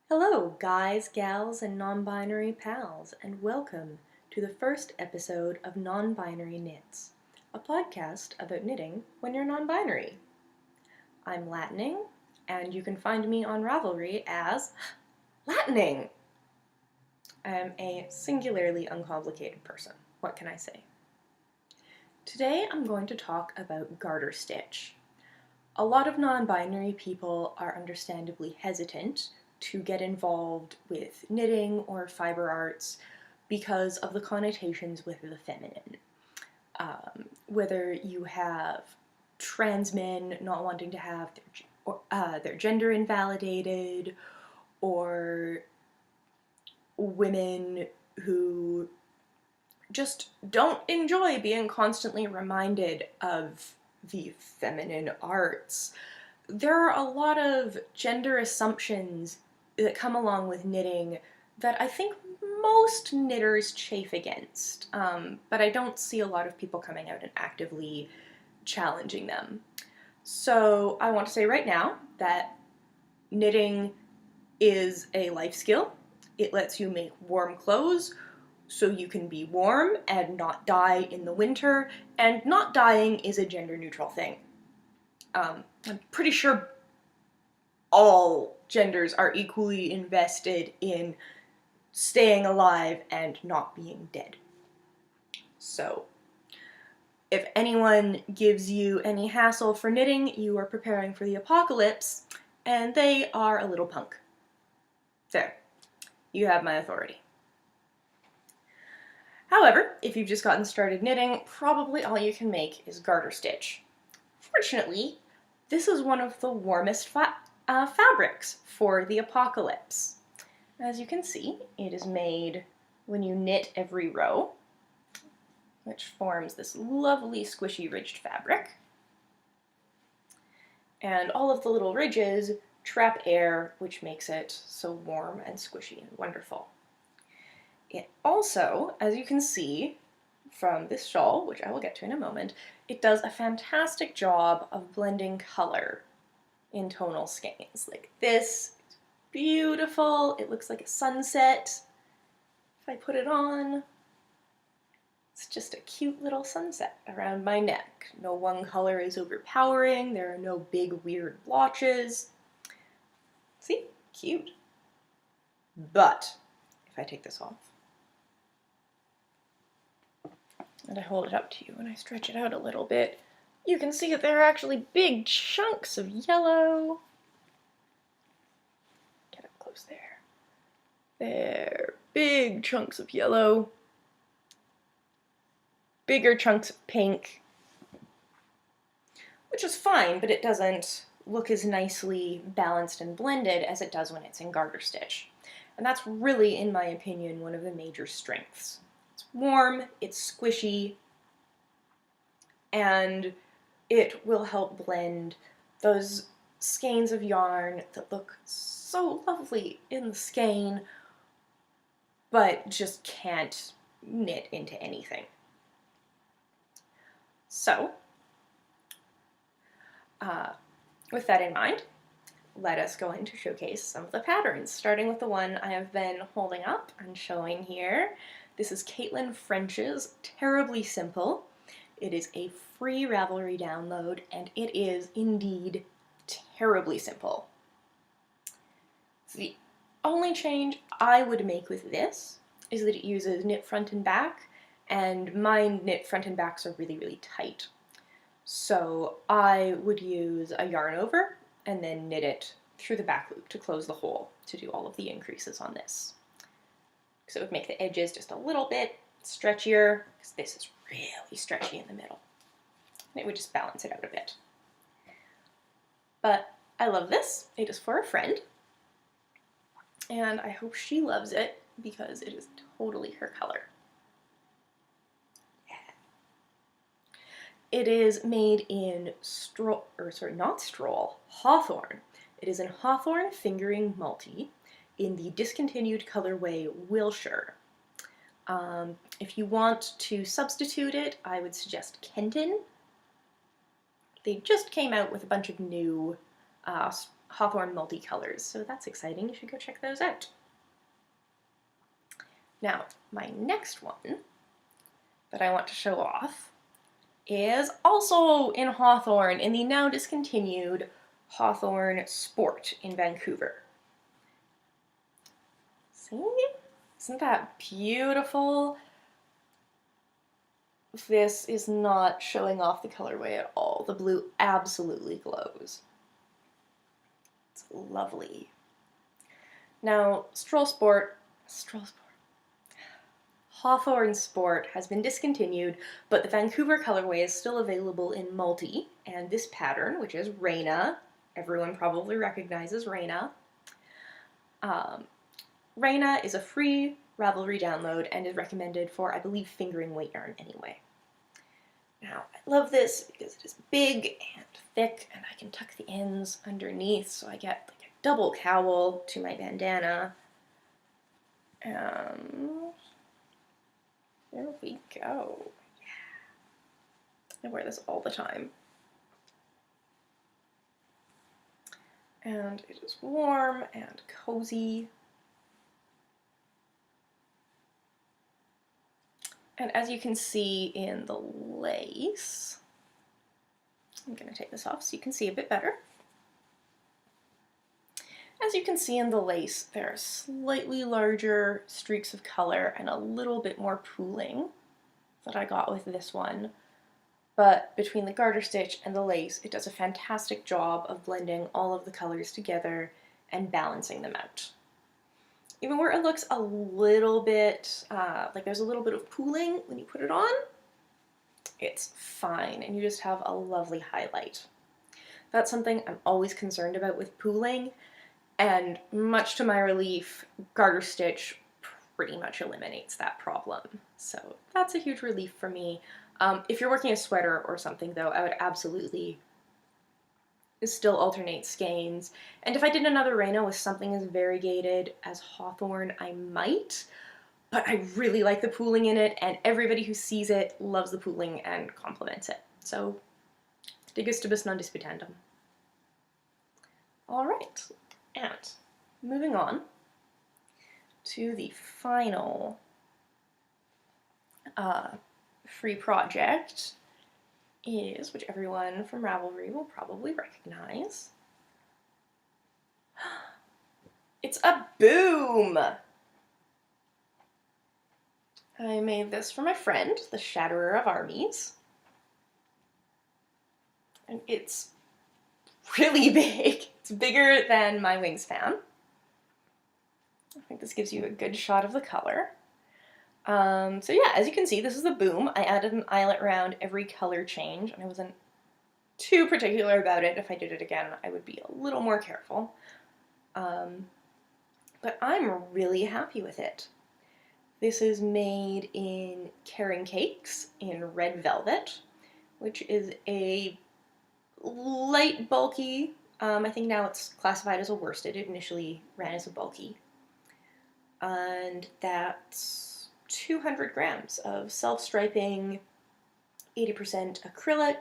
Hello, guys, gals, and non-binary pals, and welcome to the first episode of Non-Binary Knits, a podcast about knitting when you're non-binary. I'm Latining, and you can find me on Ravelry as Latining. I am a singularly uncomplicated person. What can I say? Today I'm going to talk about garter stitch. A lot of non-binary people are understandably hesitant to get involved with knitting or fiber arts because of the connotations with the feminine. Whether you have trans men not wanting to have their gender invalidated, or women who just don't enjoy being constantly reminded of the feminine arts. There are a lot of gender assumptions that come along with knitting that I think most knitters chafe against, but I don't see a lot of people coming out and actively challenging them. So I want to say right now that knitting is a life skill. It lets you make warm clothes so you can be warm and not die in the winter, and not dying is a gender neutral thing. I'm pretty sure all genders are equally invested in staying alive and not being dead. So, if anyone gives you any hassle for knitting, you are preparing for the apocalypse, and they are a little punk. There, you have my authority. However, if you've just gotten started knitting, probably all you can make is garter stitch. Fortunately, this is one of the warmest fabrics for the apocalypse. As you can see, it is made when you knit every row, which forms this lovely squishy ridged fabric. And all of the little ridges trap air, which makes it so warm and squishy and wonderful. It also, as you can see from this shawl, which I will get to in a moment, it does a fantastic job of blending color in tonal skeins. Like this, it's beautiful. It looks like a sunset. If I put it on, it's just a cute little sunset around my neck. No one color is overpowering. There are no big weird blotches. See? Cute. But if I take this off, and I hold it up to you and I stretch it out a little bit, you can see that there are actually big chunks of yellow. Get up close there. There, big chunks of yellow. Bigger chunks of pink. Which is fine, but it doesn't look as nicely balanced and blended as it does when it's in garter stitch. And that's really, in my opinion, one of the major strengths. It's warm, it's squishy, and it will help blend those skeins of yarn that look so lovely in the skein, but just can't knit into anything. So, with that in mind, let us go in to showcase some of the patterns, starting with the one I have been holding up and showing here. This is Caitlin French's Terribly Simple. It is a free Ravelry download, and it is indeed terribly simple. The only change I would make with this is that it uses knit front and back, and my knit front and backs are really, really tight. So I would use a yarn over and then knit it through the back loop to close the hole to do all of the increases on this. So it would make the edges just a little bit stretchier, because this is really stretchy in the middle. And it would just balance it out a bit. But I love this. It is for a friend. And I hope she loves it because it is totally her color. Yeah. It is made in Hawthorn. It is in Hawthorn Fingering Multi in the discontinued colorway Wilshire. If you want to substitute it, I would suggest Kenton. They just came out with a bunch of new Hawthorne multicolors, so that's exciting. You should go check those out. Now, my next one that I want to show off is also in Hawthorne, in the now discontinued Hawthorne Sport in Vancouver. See? Isn't that beautiful? This is not showing off the colorway at all. The blue absolutely glows. It's lovely. Now, Hawthorne Sport has been discontinued, but the Vancouver colorway is still available in multi, and this pattern, which is Reina, everyone probably recognizes Reina. Reina is a free Ravelry download and is recommended for, I believe, fingering weight yarn anyway. Now, I love this because it is big and thick, and I can tuck the ends underneath, so I get like a double cowl to my bandana. And there we go. Yeah. I wear this all the time. And it is warm and cozy. And as you can see in the lace, I'm going to take this off so you can see a bit better. As you can see in the lace, there are slightly larger streaks of color and a little bit more pooling that I got with this one. But between the garter stitch and the lace, it does a fantastic job of blending all of the colors together and balancing them out. Even where it looks a little bit, like there's a little bit of pooling when you put it on, it's fine, and you just have a lovely highlight. That's something I'm always concerned about with pooling, and much to my relief, garter stitch pretty much eliminates that problem. So that's a huge relief for me. If you're working a sweater or something though, I would absolutely still alternate skeins. And if I did another Reina with something as variegated as Hawthorne, I might, but I really like the pooling in it, and everybody who sees it loves the pooling and compliments it. So, de gustibus non disputandum. All right, and moving on to the final free project is, which everyone from Ravelry will probably recognize. It's a boom! I made this for my friend, the Shatterer of Armies. And it's really big. It's bigger than my wingspan. I think this gives you a good shot of the color. So yeah, as you can see, this is the boom. I added an eyelet around every color change, and I wasn't too particular about it. If I did it again, I would be a little more careful. But I'm really happy with it. This is made in Caring Cakes in red velvet, which is a light bulky, I think now it's classified as a worsted. It initially ran as a bulky. And that's 200 grams of self-striping, 80% acrylic,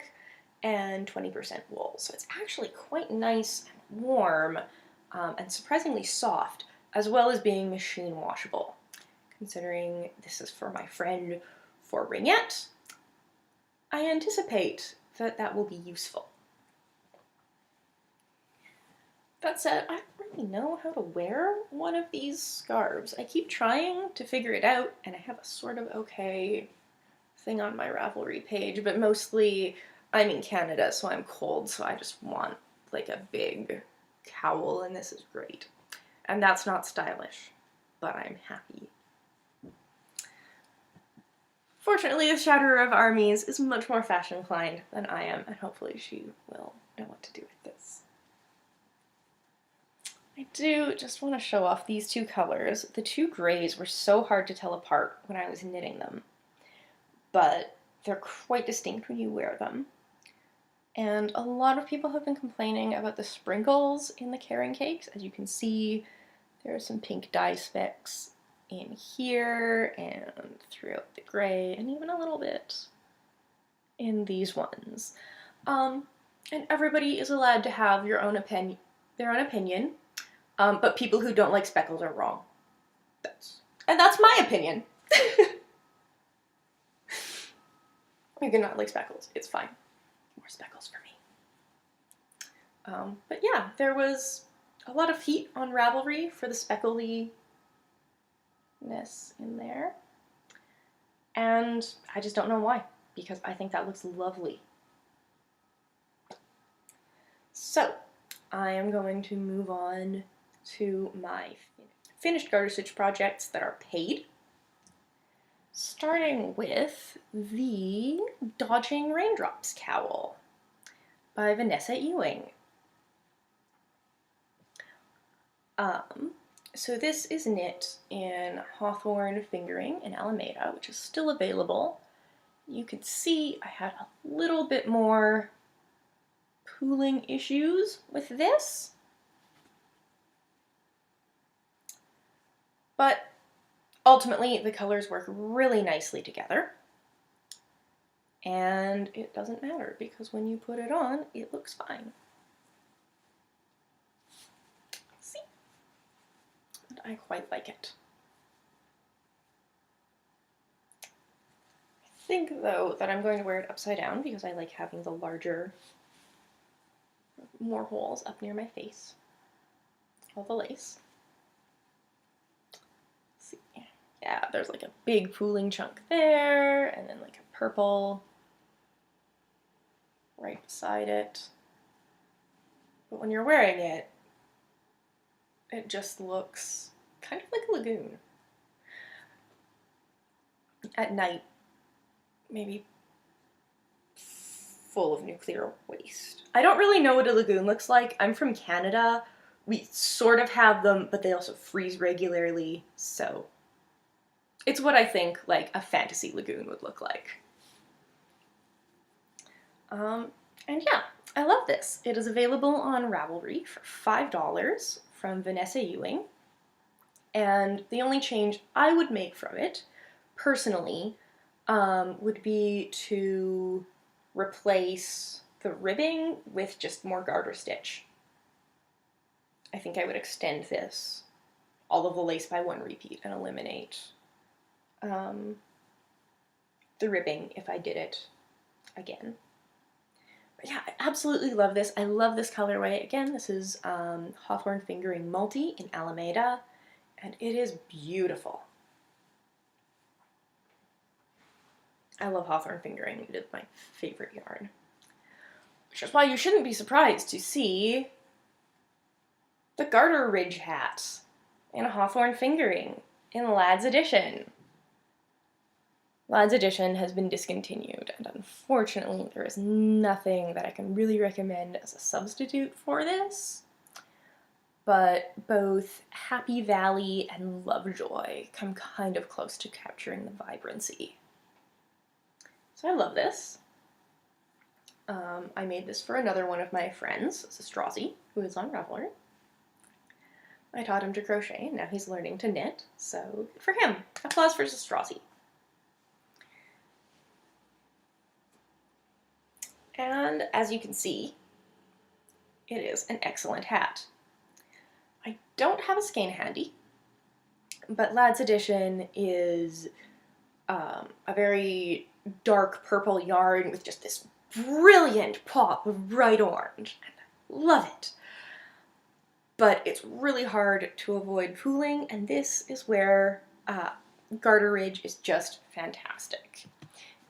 and 20% wool. So it's actually quite nice and warm, and surprisingly soft, as well as being machine washable. Considering this is for my friend for ringette, I anticipate that that will be useful. That said, I don't really know how to wear one of these scarves. I keep trying to figure it out, and I have a sort of okay thing on my Ravelry page, but mostly I'm in Canada, so I'm cold, so I just want like a big cowl, and this is great. And that's not stylish, but I'm happy. Fortunately, the Shatterer of Armies is much more fashion inclined than I am, and hopefully she will know what to do with this. I do just want to show off these two colors. The two grays were so hard to tell apart when I was knitting them, but they're quite distinct when you wear them. And a lot of people have been complaining about the sprinkles in the Caring Cakes. As you can see, there are some pink dye specks in here and throughout the gray, and even a little bit in these ones. And everybody is allowed to have your own their own opinion, but people who don't like speckles are wrong. That's my opinion. You cannot like speckles. It's fine. More speckles for me. But yeah, there was a lot of heat on Ravelry for the speckly-ness in there. And I just don't know why, because I think that looks lovely. So I am going to move on to my finished garter stitch projects that are paid, starting with the Dodging Raindrops cowl by Vanessa Ewing. So this is knit in Hawthorne Fingering in Alameda, which is still available. You can see I had a little bit more pooling issues with this, but ultimately the colors work really nicely together, and it doesn't matter because when you put it on, it looks fine. See? And I quite like it. I think, though, that I'm going to wear it upside down because I like having the larger, more holes up near my face. All the lace. See, yeah, there's like a big pooling chunk there, and then like a purple right beside it. But when you're wearing it, it just looks kind of like a lagoon. At night, maybe full of nuclear waste. I don't really know what a lagoon looks like. I'm from Canada. We sort of have them, but they also freeze regularly, so it's what I think like a fantasy lagoon would look like. And yeah, I love this. It is available on Ravelry for $5 from Vanessa Ewing, and the only change I would make from it, personally, would be to replace the ribbing with just more garter stitch. I think I would extend this, all of the lace by one repeat, and eliminate the ribbing if I did it again. But yeah, I absolutely love this. I love this colorway. Again, this is Hawthorne Fingering Multi in Alameda, and it is beautiful. I love Hawthorne Fingering. It is my favorite yarn. Which is why you shouldn't be surprised to see the Garter Ridge hat in Hawthorne Fingering in Lad's Edition. Lad's Edition has been discontinued, and unfortunately there is nothing that I can really recommend as a substitute for this. But both Happy Valley and Lovejoy come kind of close to capturing the vibrancy. So I love this. I made this for another one of my friends, Strozzi, who is on Ravelry. I taught him to crochet, and now he's learning to knit, so good for him. Applause for Strozzi. And as you can see, it is an excellent hat. I don't have a skein handy, but Lad's Edition is a very dark purple yarn with just this brilliant pop of bright orange, and I love it. But it's really hard to avoid pooling, and this is where Garter Ridge is just fantastic.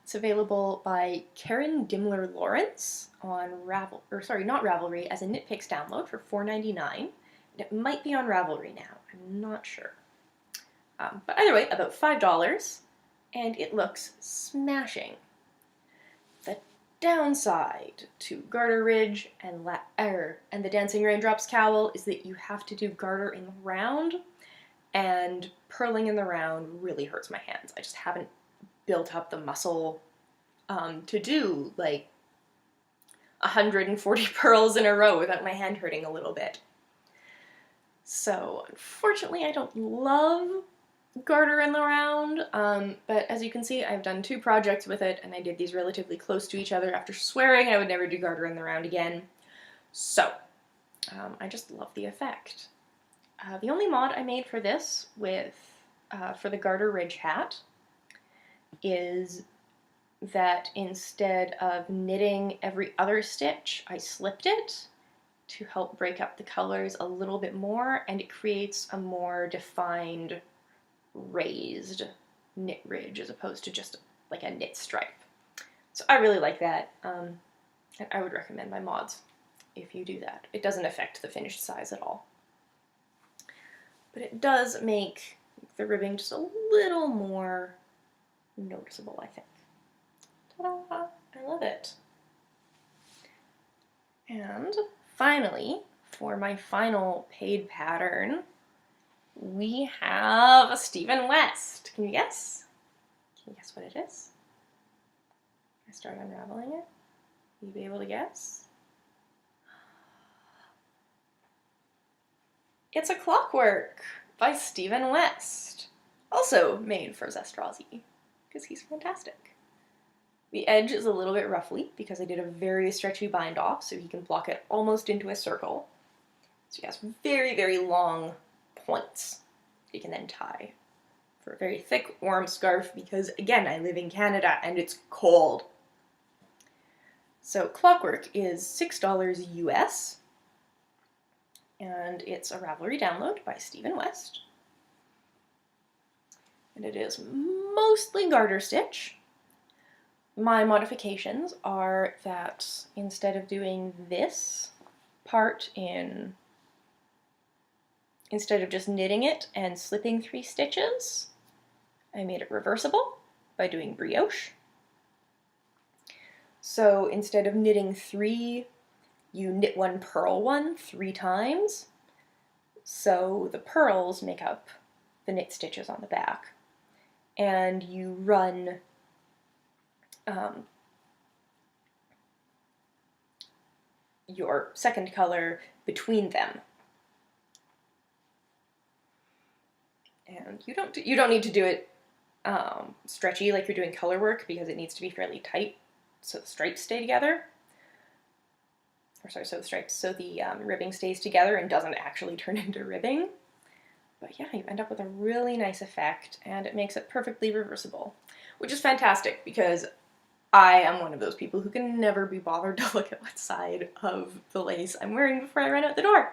It's available by Karen Dimler Lawrence on Ravelry as a Knit Picks download for $4.99. And it might be on Ravelry now. I'm not sure. But either way, about $5, and it looks smashing. The downside to Garter Ridge and the Dancing Raindrops cowl is that you have to do garter in the round, and purling in the round really hurts my hands. I just haven't built up the muscle to do like 140 purls in a row without my hand hurting a little bit. So unfortunately I don't love garter in the round, but as you can see I've done 2 projects with it, and I did these relatively close to each other after swearing I would never do garter in the round again. So I just love the effect. The only mod I made for this for the Garter Ridge hat is that instead of knitting every other stitch, I slipped it to help break up the colors a little bit more, and it creates a more defined raised knit ridge as opposed to just like a knit stripe. So I really like that, and I would recommend my mods if you do that. It doesn't affect the finished size at all. But it does make the ribbing just a little more noticeable, I think. Ta-da! I love it. And finally, for my final paid pattern, we have a Stephen West. Can you guess? Can you guess what it is? I start unraveling it. Will you be able to guess? It's a Clockwork by Stephen West. Also made for Zestrazi, because he's fantastic. The edge is a little bit ruffly because I did a very stretchy bind off, so he can block it almost into a circle. So he has very, very long points you can then tie for a very thick, warm scarf because, again, I live in Canada and it's cold. So Clockwork is $6 US, and it's a Ravelry download by Stephen West. And it is mostly garter stitch. My modifications are that instead of doing this part instead of just knitting it and slipping 3 stitches, I made it reversible by doing brioche. So instead of knitting 3, you knit 1, purl 1 3 times. So the purls make up the knit stitches on the back. And you run your second color between them. And you don't need to do it stretchy like you're doing color work because it needs to be fairly tight so the stripes stay together. Or sorry, so the ribbing stays together and doesn't actually turn into ribbing. But yeah, you end up with a really nice effect, and it makes it perfectly reversible, which is fantastic because I am one of those people who can never be bothered to look at what side of the lace I'm wearing before I run out the door.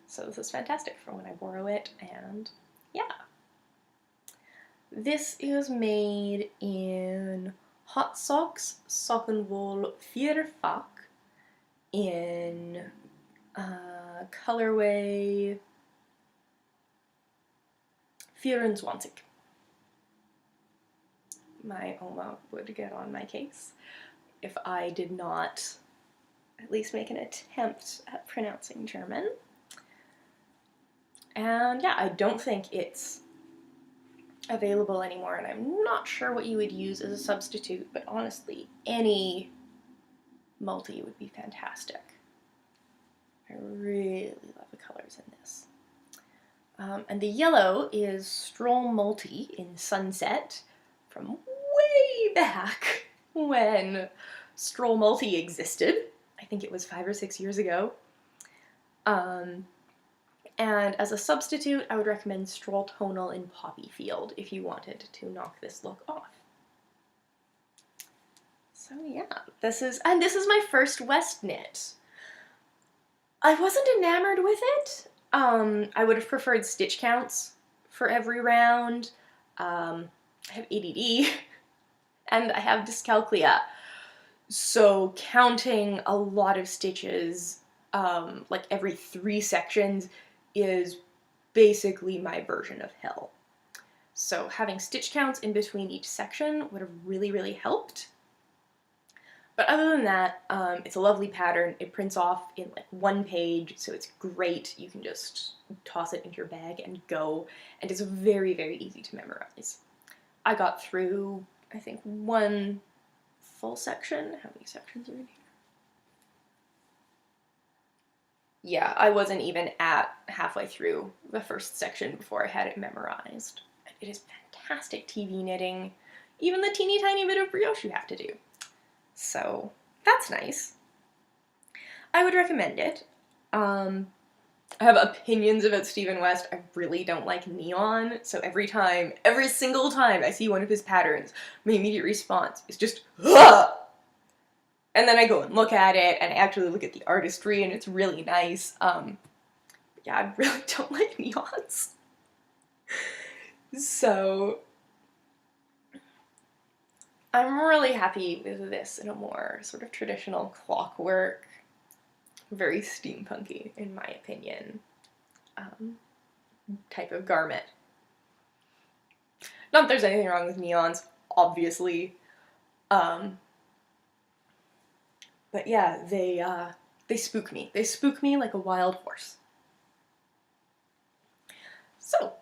So this is fantastic for when I borrow it, and yeah. This is made in Hot Socks Sockenwool 4-fach in colorway 24. My Oma would get on my case if I did not at least make an attempt at pronouncing German. And yeah, I don't think it's available anymore, and I'm not sure what you would use as a substitute, but honestly, any multi would be fantastic. I really love the colors in this. And the yellow is Stroll Multi in Sunset from way back when Stroll Multi existed. I think it was 5 or 6 years ago. And as a substitute, I would recommend Stroll Tonal in Poppy Field if you wanted to knock this look off. So yeah, this is my first West knit. I wasn't enamored with it. I would have preferred stitch counts for every round. I have ADD and I have dyscalculia. So counting a lot of stitches, like every 3 sections, is basically my version of hell. So having stitch counts in between each section would have really, really helped. But other than that, it's a lovely pattern. It prints off in like 1 page, so it's great. You can just toss it into your bag and go, and it's very, very easy to memorize. I got through, I think, 1 full section. How many sections are in here? Yeah, I wasn't even at halfway through the first section before I had it memorized. It is fantastic TV knitting, even the teeny tiny bit of brioche you have to do. So that's nice. I would recommend it. I have opinions about Stephen West. I really don't like neon, so every single time I see one of his patterns, my immediate response is just, ugh! And then I go and look at it, and I actually look at the artistry, and it's really nice. Yeah, I really don't like neons. So I'm really happy with this in a more sort of traditional clockwork, very steampunky, in my opinion, type of garment. Not that there's anything wrong with neons, obviously. But yeah, they spook me. They spook me like a wild horse. So,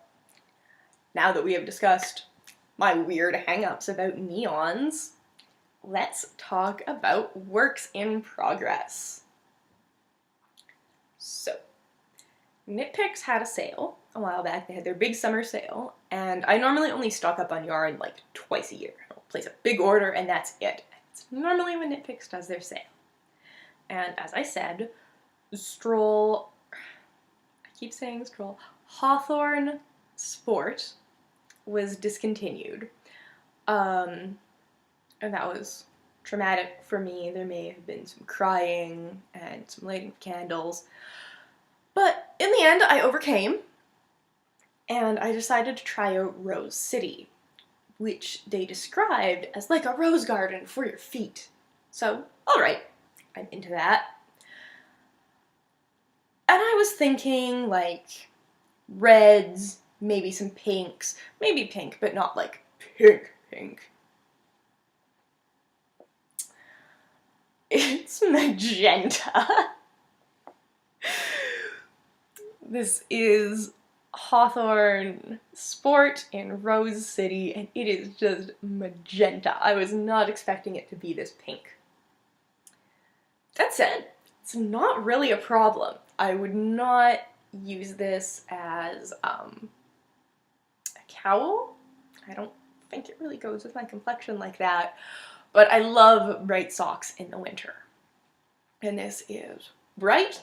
now that we have discussed my weird hang-ups about neons, let's talk about works in progress. So, Knitpicks had a sale a while back. They had their big summer sale, and I normally only stock up on yarn like twice a year. I'll place a big order and that's it. It's normally when Knitpicks does their sale. And as I said, Hawthorne Sport was discontinued. And that was traumatic for me. There may have been some crying and some lighting of candles. But in the end, I overcame, and I decided to try out Rose City, which they described as like a rose garden for your feet. So, alright, I'm into that. And I was thinking, like, reds, maybe some pinks, maybe pink, but not like pink. It's magenta. This is Hawthorne Sport in Rose City, and it is just magenta. I was not expecting it to be this pink. That said, it's not really a problem. I would not use this as a cowl. I don't think it really goes with my complexion like that, but I love bright socks in the winter. And this is bright,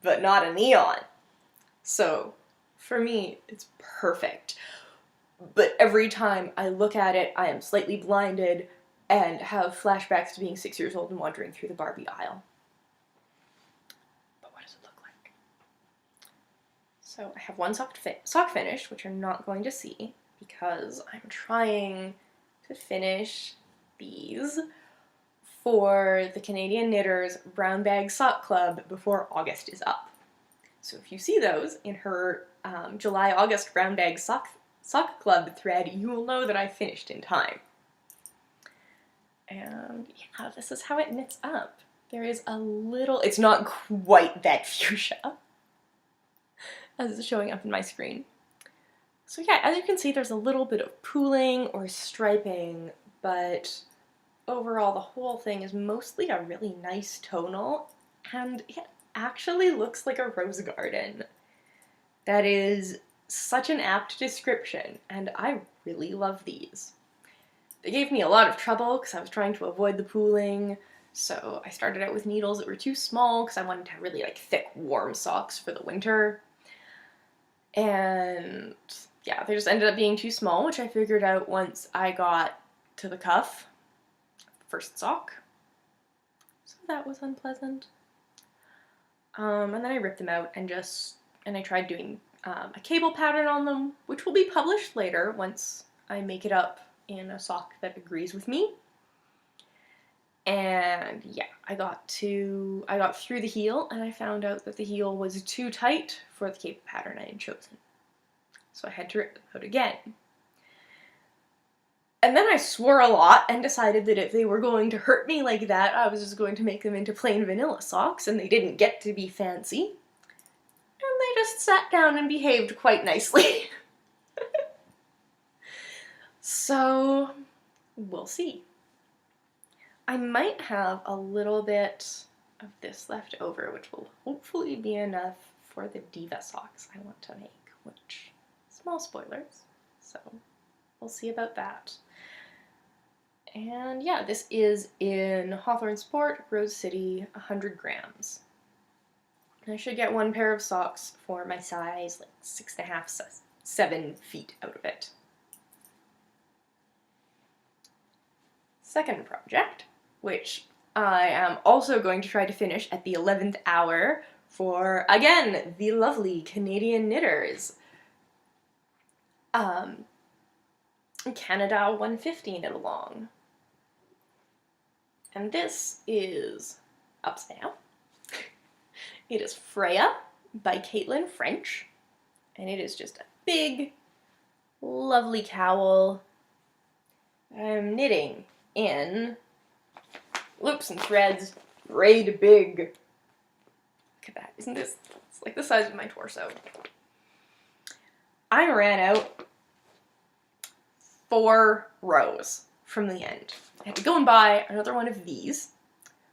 but not a neon. So, for me, it's perfect. But every time I look at it, I am slightly blinded and have flashbacks to being 6 years old and wandering through the Barbie aisle. But what does it look like? So I have one sock finished, which you're not going to see, because I'm trying to finish these for the Canadian Knitters Brown Bag Sock Club before August is up. So if you see those in her July-August Brown Bag Sock Club thread, you will know that I finished in time. And yeah, this is how it knits up. There is a little, it's not quite that fuchsia as is showing up in my screen. So yeah, as you can see, there's a little bit of pooling or striping, but overall the whole thing is mostly a really nice tonal, and it actually looks like a rose garden. That is such an apt description, and I really love these. They gave me a lot of trouble because I was trying to avoid the pooling, so I started out with needles that were too small because I wanted to have really like thick, warm socks for the winter. And yeah, they just ended up being too small, which I figured out once I got to the cuff, first sock. So that was unpleasant. And then I ripped them out and I tried doing a cable pattern on them, which will be published later once I make it up in a sock that agrees with me. And yeah, I got through the heel, and I found out that the heel was too tight for the cable pattern I had chosen. So I had to rip them out again. And then I swore a lot and decided that if they were going to hurt me like that, I was just going to make them into plain vanilla socks, and they didn't get to be fancy. And they just sat down and behaved quite nicely. So, we'll see. I might have a little bit of this left over, which will hopefully be enough for the diva socks I want to make, which, small spoilers, so we'll see about that. And yeah, this is in Hawthorne Sport, Rose City, 100 grams. I should get one pair of socks for my size, like 6.5, 7 feet out of it. Second project, which I am also going to try to finish at the 11th hour for, again, the lovely Canadian knitters. Canada 150 knit along. And this is upside down. It is Freya by Caitlin French. And it is just a big, lovely cowl. I'm knitting in loops and threads, braid big. Look at that, isn't this, it's like the size of my torso. I ran out 4 rows from the end. I had to go and buy another one of these,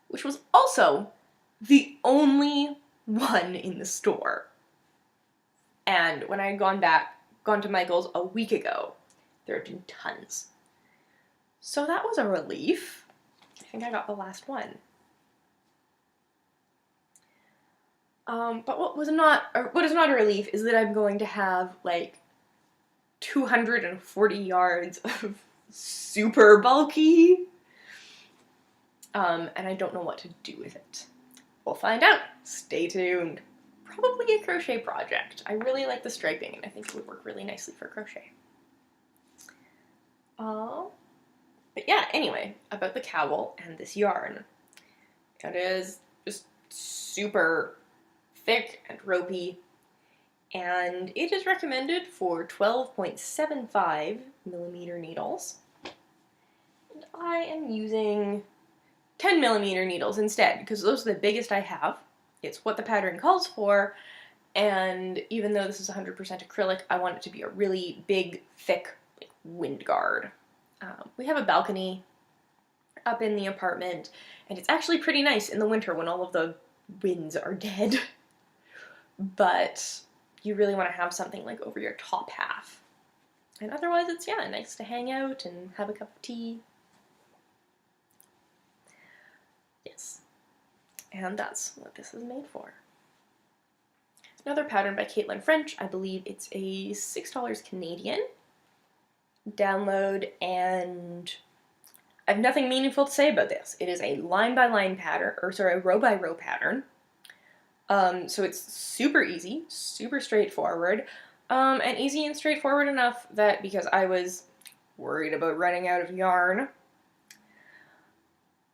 which was also the only one in the store. And when I had gone to Michael's a week ago, there had been tons. So that was a relief. I think I got the last one. But what is not a relief is that I'm going to have like 240 yards of super bulky, and I don't know what to do with it. We'll find out. Stay tuned. Probably a crochet project. I really like the striping, and I think it would work really nicely for crochet. But yeah, anyway, about the cowl and this yarn. It is just super thick and ropey, and it is recommended for 12.75 millimeter needles. And I am using 10 millimeter needles instead, because those are the biggest I have. It's what the pattern calls for, and even though this is 100% acrylic, I want it to be a really big, thick, like, wind guard. We have a balcony up in the apartment, and it's actually pretty nice in the winter when all of the winds are dead. But you really want to have something like over your top half. And otherwise it's, yeah, nice to hang out and have a cup of tea. Yes. And that's what this is made for. Another pattern by Caitlin French. I believe it's a $6 Canadian. Download, and I have nothing meaningful to say about this. It is a line-by-line pattern, or sorry, a row-by-row pattern. So it's super easy, super straightforward, and easy and straightforward enough that because I was worried about running out of yarn,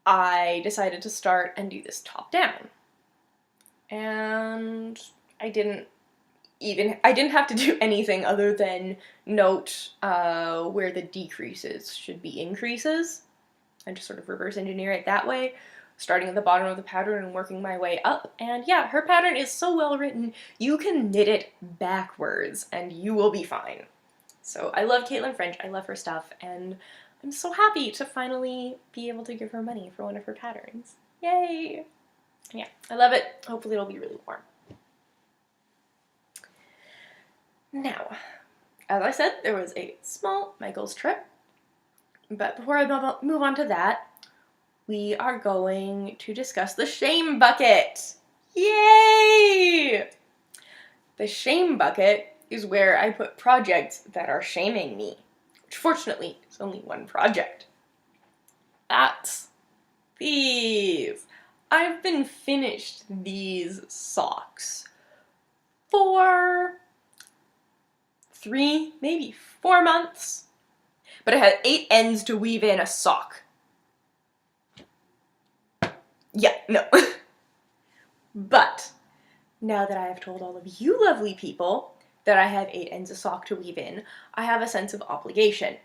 I decided to start and do this top down. And I didn't have to do anything other than note where the decreases should be increases, and just sort of reverse engineer it that way, starting at the bottom of the pattern and working my way up. And yeah, her pattern is so well written, you can knit it backwards and you will be fine. So I love Caitlin French, I love her stuff, and I'm so happy to finally be able to give her money for one of her patterns. Yay! Yeah, I love it. Hopefully it'll be really warm. Now, as I said, there was a small Michael's trip, but before I move on to that, we are going to discuss the shame bucket. Yay! The shame bucket is where I put projects that are shaming me, which fortunately is only one project. That's these. I've been finished these socks for 3, maybe 4 months, but I had 8 ends to weave in a sock. Yeah, no. But now that I have told all of you lovely people that I have 8 ends of sock to weave in, I have a sense of obligation.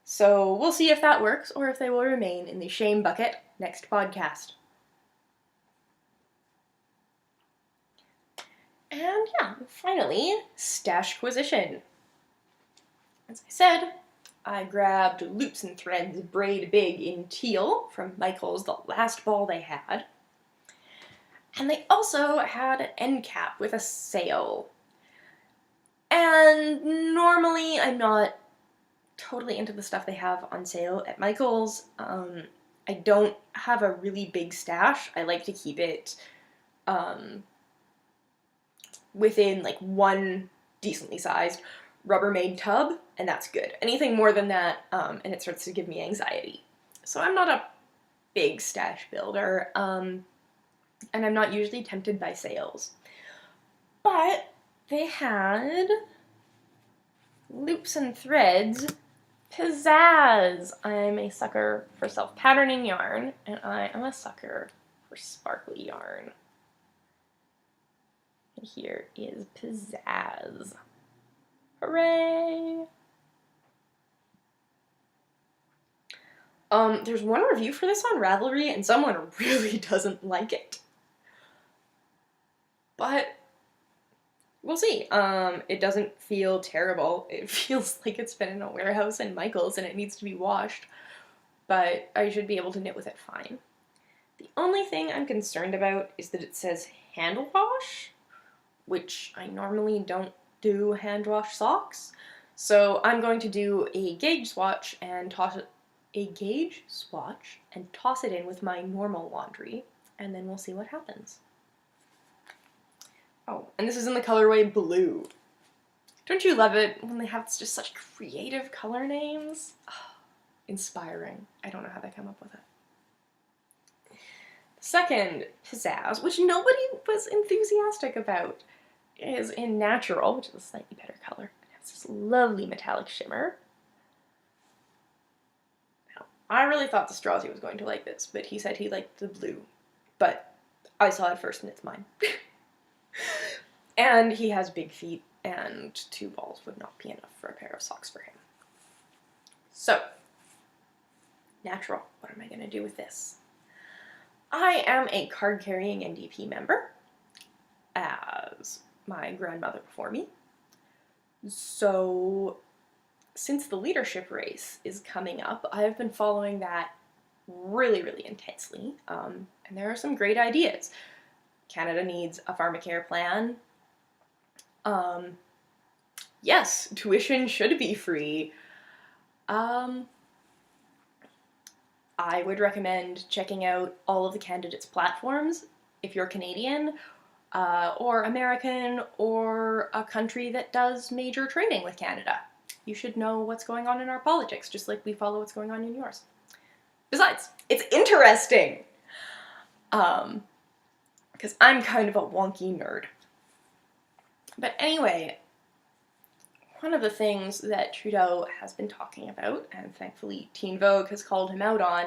So we'll see if that works, or if they will remain in the shame bucket next podcast. And yeah, finally, Stashquisition. As I said, I grabbed Loops and Threads Braid Big in teal from Michael's, the last ball they had. And they also had an end cap with a sail. And normally I'm not totally into the stuff they have on sale at Michael's. I don't have a really big stash. I like to keep it within like one decently sized Rubbermaid tub, and that's good. Anything more than that, and it starts to give me anxiety. So I'm not a big stash builder, and I'm not usually tempted by sales. But they had loops and threads. Pizzazz! I'm a sucker for self-patterning yarn, and I am a sucker for sparkly yarn. And here is Pizzazz. Hooray! There's one review for this on Ravelry, and someone really doesn't like it. But we'll see. It doesn't feel terrible. It feels like it's been in a warehouse in Michael's and it needs to be washed, but I should be able to knit with it fine. The only thing I'm concerned about is that it says hand wash, which I normally don't do hand wash socks. So I'm going to do a gauge swatch and toss it in with my normal laundry, and then we'll see what happens. Oh, and this is in the colorway blue. Don't you love it when they have just such creative color names? Oh, inspiring. I don't know how they come up with it. Second Pizzazz, which nobody was enthusiastic about, is in Natural, which is a slightly better color. It has this lovely metallic shimmer. Now, I really thought the Strozzi was going to like this, but he said he liked the blue. But I saw it first and it's mine. And he has big feet, and 2 balls would not be enough for a pair of socks for him. So, Natural, what am I going to do with this? I am a card-carrying NDP member, as my grandmother before me. So, since the leadership race is coming up, I have been following that really, really intensely, and there are some great ideas. Canada needs a pharmacare plan. Yes, tuition should be free. I would recommend checking out all of the candidates' platforms if you're Canadian, or American, or a country that does major trading with Canada. You should know what's going on in our politics, just like we follow what's going on in yours. Besides, it's interesting! Because I'm kind of a wonky nerd. But anyway, one of the things that Trudeau has been talking about, and thankfully Teen Vogue has called him out on,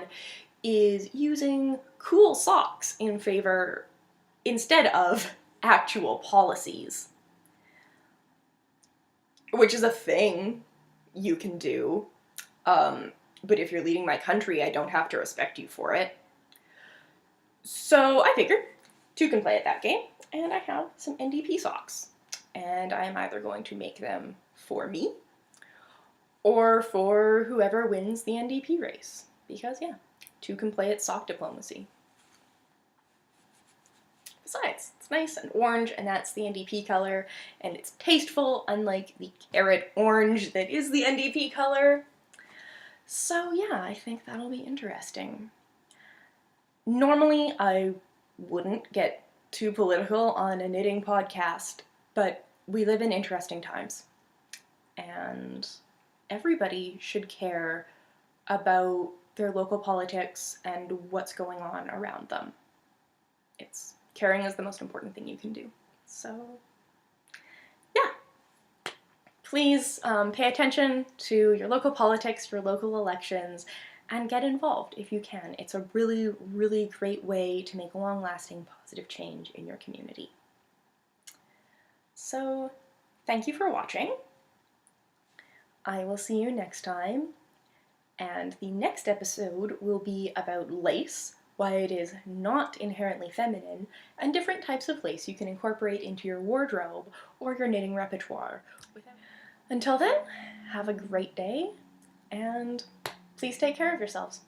is using cool socks instead of actual policies. Which is a thing you can do, but if you're leading my country, I don't have to respect you for it. So I figured 2 can play at that game, and I have some NDP socks. And I'm either going to make them for me, or for whoever wins the NDP race. Because, yeah, 2 can play at sock diplomacy. Besides, it's nice and orange, and that's the NDP color, and it's tasteful, unlike the carrot orange that is the NDP color. So yeah, I think that'll be interesting. Normally, I wouldn't get too political on a knitting podcast, but we live in interesting times, and everybody should care about their local politics and what's going on around them. Caring is the most important thing you can do. So, yeah. Please pay attention to your local politics, your local elections, and get involved if you can. It's a really, really great way to make long-lasting positive change in your community. So, thank you for watching. I will see you next time, and the next episode will be about lace, why it is not inherently feminine, and different types of lace you can incorporate into your wardrobe or your knitting repertoire. Until then, have a great day, and please take care of yourselves.